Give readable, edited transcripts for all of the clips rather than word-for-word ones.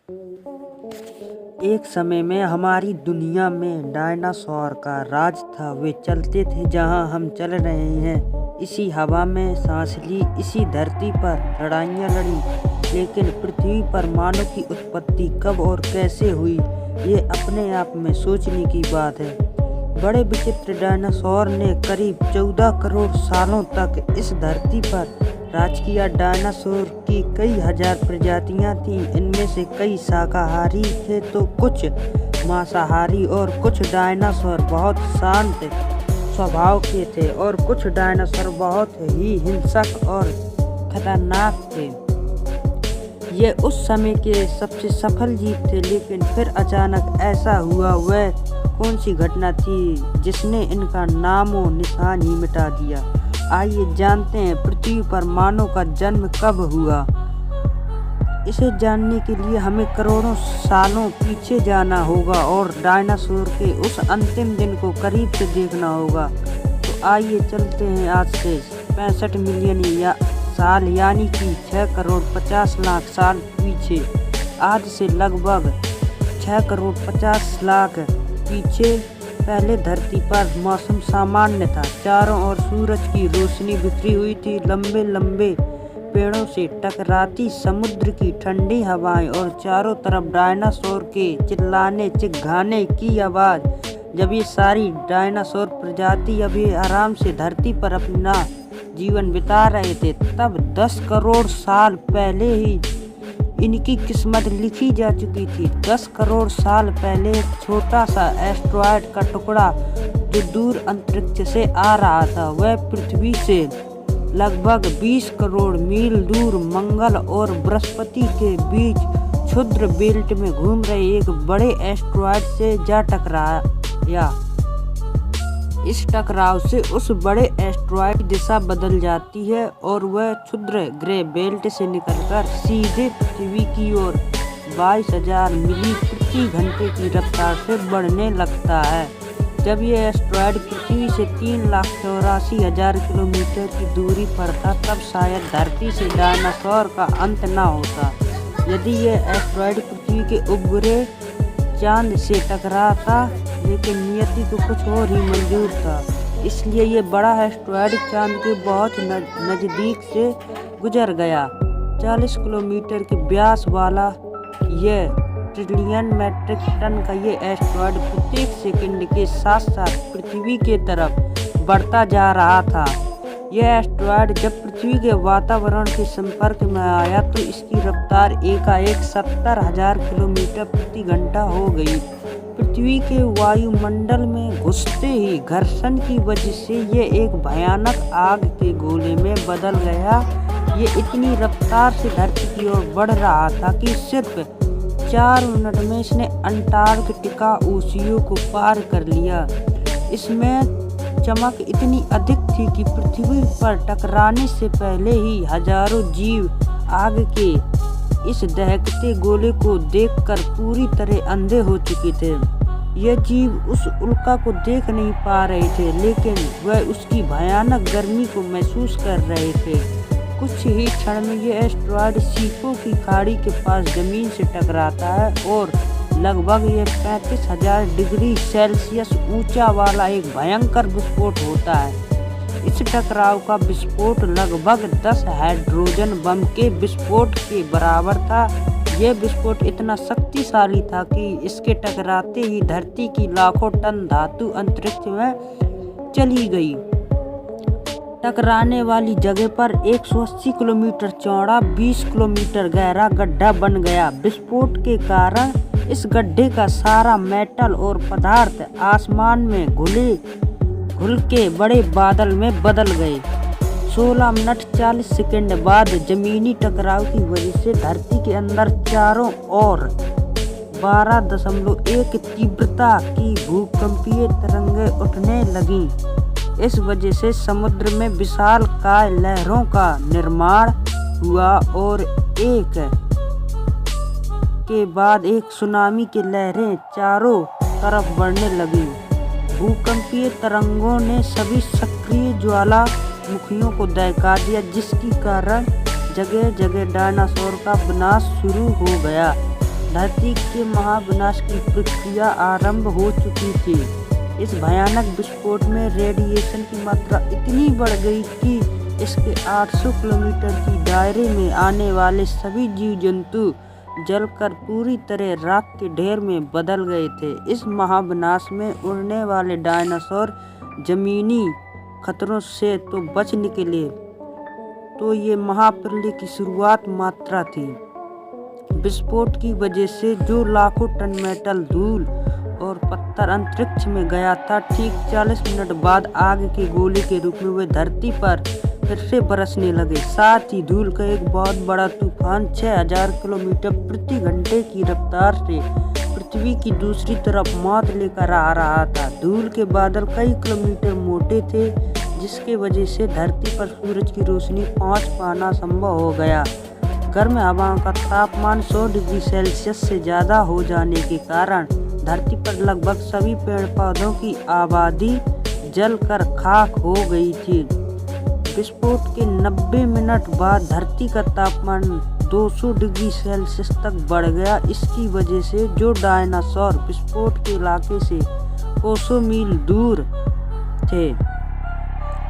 एक समय में हमारी दुनिया में डायनासोर का राज था। वे चलते थे जहाँ हम चल रहे हैं, इसी हवा में सांस ली, इसी धरती पर लड़ाइयाँ लड़ी। लेकिन पृथ्वी पर मानव की उत्पत्ति कब और कैसे हुई, ये अपने आप में सोचने की बात है। बड़े विचित्र डायनासोर ने करीब 14 करोड़ सालों तक इस धरती पर राज किया। डायनासोर की कई हजार प्रजातियां थीं। इनमें से कई शाकाहारी थे तो कुछ मांसाहारी, और कुछ डायनासोर बहुत शांत स्वभाव के थे और कुछ डायनासोर बहुत ही हिंसक और खतरनाक थे। ये उस समय के सबसे सफल जीव थे, लेकिन फिर अचानक ऐसा हुआ। वह कौन सी घटना थी जिसने इनका नामो निशान ही मिटा दिया? आइए जानते हैं पृथ्वी पर मानव का जन्म कब हुआ। इसे जानने के लिए हमें करोड़ों सालों पीछे जाना होगा और डायनासोर के उस अंतिम दिन को करीब से देखना होगा। तो आइए चलते हैं आज से 65 मिलियन साल यानी कि 6 करोड़ 50 लाख साल पीछे। आज से लगभग 6 करोड़ 50 लाख पीछे पहले धरती पर मौसम सामान्य था। चारों ओर सूरज की रोशनी बिखरी हुई थी। लंबे लंबे पेड़ों से टकराती समुद्र की ठंडी हवाएं और चारों तरफ डायनासोर के चिल्लाने चिल्लाने की आवाज़। जब ये सारी डायनासोर प्रजाति अभी आराम से धरती पर अपना जीवन बिता रहे थे, तब 10 करोड़ साल पहले ही इनकी किस्मत लिखी जा चुकी थी। 10 करोड़ साल पहले एक छोटा सा एस्टेरॉयड का टुकड़ा जो दूर अंतरिक्ष से आ रहा था, वह पृथ्वी से लगभग 20 करोड़ मील दूर मंगल और बृहस्पति के बीच क्षुद्र बेल्ट में घूम रहे एक बड़े एस्टेरॉयड से जा टकराया। इस टकराव से उस बड़े एस्टेरॉयड की दिशा बदल जाती है और वह क्षुद्र ग्रे बेल्ट से निकलकर सीधे पृथ्वी की ओर 22,000 मील प्रति घंटे की रफ्तार से बढ़ने लगता है। जब यह एस्टेरॉयड पृथ्वी से 3,84,000 किलोमीटर की दूरी पर था, तब शायद धरती से डायनासोर का अंत न होता। यदि यह एस्टेरॉयड पृथ्वी के उभरे चांद से टकराता, लेकिन नियति को कुछ और ही मंजूर था, इसलिए ये बड़ा एस्टेरॉयड चांद के बहुत नज़दीक से गुजर गया। 40 किलोमीटर के व्यास वाला यह ट्रिलियन मेट्रिक टन का ये एस्टेरॉयड प्रत्येक सेकंड के साथ साथ पृथ्वी के तरफ बढ़ता जा रहा था। यह एस्टेरॉयड जब पृथ्वी के वातावरण के संपर्क में आया तो इसकी रफ्तार एकाएक 70,000 किलोमीटर प्रति घंटा हो गई। पृथ्वी के वायुमंडल में घुसते ही घर्षण की वजह से ये एक भयानक आग के गोले में बदल गया। ये इतनी रफ्तार से धरती की ओर बढ़ रहा था कि सिर्फ 4 मिनट में इसने अंटार्कटिका ओशियो को पार कर लिया। इसमें चमक इतनी अधिक थी कि पृथ्वी पर टकराने से पहले ही हजारों जीव आग के इस दहकते गोले को देखकर पूरी तरह अंधे हो चुके थे। ये जीव उस उल्का को देख नहीं पा रहे थे, लेकिन वह उसकी भयानक गर्मी को महसूस कर रहे थे। कुछ ही क्षण में ये एस्टेरॉयड सीपों की खाड़ी के पास जमीन से टकराता है और लगभग ये 35,000 डिग्री सेल्सियस ऊंचा वाला एक भयंकर विस्फोट होता है। इस टकराव का विस्फोट लगभग 10 हाइड्रोजन बम के विस्फोट के बराबर था। यह विस्फोट इतना शक्तिशाली था कि इसके टकराते ही धरती की लाखों टन धातु अंतरिक्ष में चली गई। टकराने वाली जगह पर 180 किलोमीटर चौड़ा 20 किलोमीटर गहरा गड्ढा बन गया। विस्फोट के कारण इस गड्ढे का सारा मेटल और पदार्थ आसमान में घुल के बड़े बादल में बदल गए। 16 मिनट 40 सेकंड बाद जमीनी टकराव की वजह से धरती के अंदर चारों ओर 12.1 तीव्रता की भूकंपीय तरंगें उठने लगीं। इस वजह से समुद्र में विशालकाय लहरों का निर्माण हुआ और एक के बाद एक सुनामी की लहरें चारों तरफ बढ़ने लगीं। भूकंपीय तरंगों ने सभी सक्रिय ज्वालामुखियों को दहका दिया, जिसके कारण जगह जगह डायनासोर का विनाश शुरू हो गया। धरती के महाविनाश की प्रक्रिया आरंभ हो चुकी थी। इस भयानक विस्फोट में रेडिएशन की मात्रा इतनी बढ़ गई कि इसके 800 किलोमीटर की दायरे में आने वाले सभी जीव जंतु जलकर पूरी तरह राख के ढेर में बदल गए थे। इस महाविनाश में उड़ने वाले डायनासोर जमीनी खतरों से तो बच निकले, तो ये महाप्रलय की शुरुआत मात्रा थी। विस्फोट की वजह से जो लाखों टन मेटल, धूल और पत्थर अंतरिक्ष में गया था, ठीक 40 मिनट बाद आग के गोले के रूप में वे धरती पर फिर से बरसने लगे। साथ ही धूल का एक बहुत बड़ा तूफान 6000 किलोमीटर प्रति घंटे की रफ्तार से पृथ्वी की दूसरी तरफ मौत लेकर आ रहा था। धूल के बादल कई किलोमीटर मोटे थे, जिसके वजह से धरती पर सूरज की रोशनी पहुंच पाना संभव हो गया। गर्म हवाओं का तापमान 100 डिग्री सेल्सियस से ज़्यादा हो जाने के कारण धरती पर लगभग सभी पेड़ पौधों की आबादी जलकर खाक हो गई थी। विस्फोट के 90 मिनट बाद धरती का तापमान 200 डिग्री सेल्सियस तक बढ़ गया। इसकी वजह से जो डायनासोर विस्फोट के इलाके से कोसों मील दूर थे,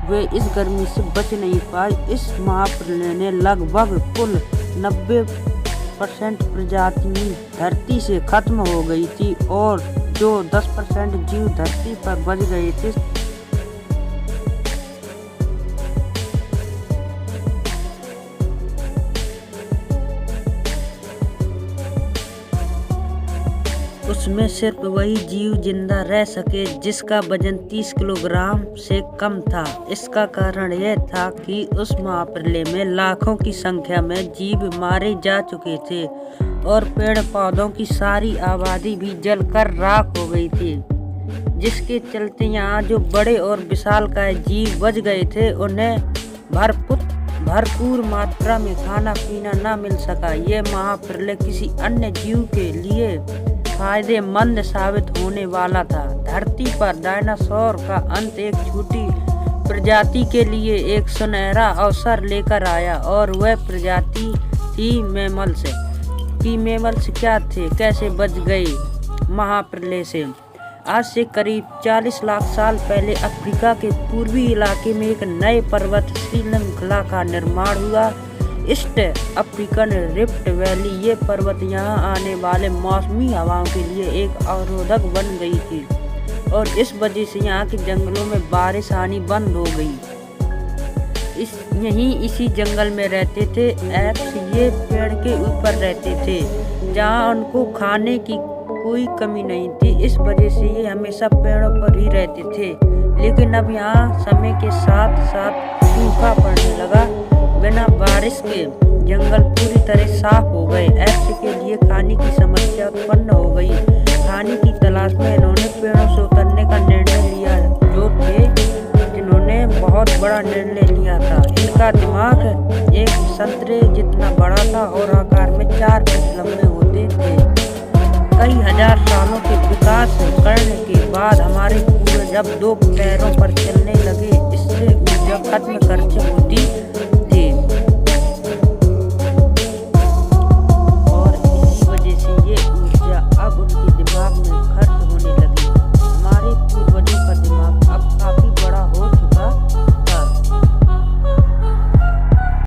वे इस गर्मी से बच नहीं पाए। इस महाप्रलय ने लगभग कुल 90% प्रजाति धरती से खत्म हो गई थी और जो 10% जीव धरती पर बच गए थे। उसमें सिर्फ वही जीव जिंदा रह सके जिसका वजन 30 किलोग्राम से कम था। इसका कारण यह था कि उस महाप्रलय में लाखों की संख्या में जीव मारे जा चुके थे और पेड़ पौधों की सारी आबादी भी जलकर राख हो गई थी, जिसके चलते यहाँ जो बड़े और विशालकाय जीव बच गए थे, उन्हें भरपूर मात्रा में खाना पीना न मिल सका। ये महाप्रलय किसी अन्य जीव के लिए फायदेमंद साबित होने वाला था। धरती पर डायनासोर का अंत एक छोटी प्रजाति के लिए एक सुनहरा अवसर लेकर आया और वह प्रजाति थी मैमल्स। कि मैमल्स क्या थे, कैसे बच गए महाप्रलय से। आज से करीब 40 लाख साल पहले अफ्रीका के पूर्वी इलाके में एक नए पर्वत श्रृंखला का निर्माण हुआ, ईस्ट अफ्रीकन रिफ्ट वैली। ये पर्वत यहाँ आने वाले मौसमी हवाओं के लिए एक अवरोधक बन गई थी और इस वजह से यहाँ के जंगलों में बारिश आनी बंद हो गई। इसी जंगल में रहते थे एप्स। ये पेड़ के ऊपर रहते थे जहाँ उनको खाने की कोई कमी नहीं थी। इस वजह से ये हमेशा पेड़ों पर ही रहते थे। लेकिन अब यहाँ समय के साथ साथ सूखा पड़ने लगा। बिना बारिश के जंगल पूरी तरह साफ हो गए। ऐसे के लिए खाने की समस्या उत्पन्न हो गई। खाने की तलाश में इन्होंने पेड़ों से उतरने का निर्णय लिया, जो थे जिन्होंने बहुत बड़ा निर्णय लिया था। इनका दिमाग एक संतरे जितना बड़ा था और आकार में 4 फीट लंबे होते थे। कई हजार सालों के विकास करने के बाद हमारे पूर्वज जब 2 पैरों पर चलने लगे, इससे ऊर्जा खत्म खर्च होती